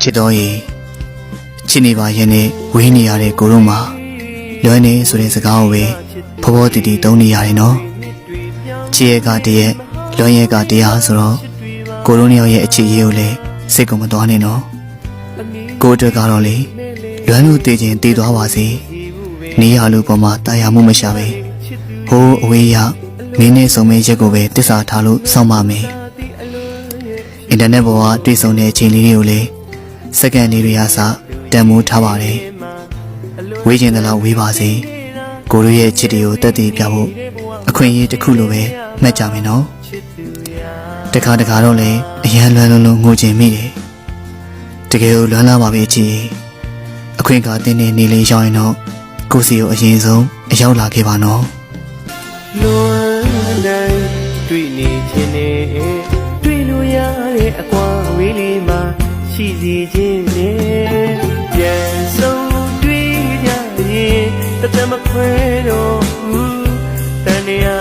ချစ်တော်ရေချစ်နေပါရဲ့နဲ့ဝေးနေရတဲ့ကိုတို့မှာလွမ်းနေဆိုတဲ့စကားကိုပဲဖောဖောတီတီသုံးနေရတယ်နော်ချစ်ရဲ့ကတည်းကလွမ်းရဲ့ကတရားဆိုတော့ကိုတို့နှစ်ယောက်ရဲ့အချစ်ရေးကိုလည်းစိတ်ကမသွားနဲ့နော်ကိုအတွက်ကတော့လေလွမ်းလို့တည်ခြင်းတည်သွားပါစေနေရလို့ပေါ်မှာတာယာမှုမရှာပဲဟိုးအဝေးရောက်မင်းနဲ့ဆုံမဲရက်ကိုပဲတစ္ဆာထားလို့စောင့်ပါမယ်အင်တာနက်ပေါ်ကတွေ့ဆုံတဲ့အချိန်လေးတွေကိုလည်းစက္ကန့်လေးတွေအားစတန်မိုးထားပါတယ်ဝေးခြင်းတလားဝေးပါစေကိုတို့ရဲ့ချစ်တွေကိုတက်တည်ပြဖို့အခွင့်အရေးတစ်ခုလိုပဲမှတ်ကြမယ်နော်တခါတော့လည်းအရန်လွမ်းလုံးငိုချင်မိတယ်တကယ်ကိုလွမ်းလာပါပဲချစ်အခွင့်အခါတင်းနေနေလေးရောက်ရင်တော့ကိုစီကိုအရင်ဆုံးအရောက်လာခဲ့ပါနော်လွမ်းနိုင်တွေ့နေခြင်းနဲ့တွေ့လို့ရတဲ့အကွာဝေးလေးမှာရှိစီခြင်းနဲ့ပြန်ဆုံးတွေ့ကြရင်တသက်မခွဲတော့ဘူးတန်ရာ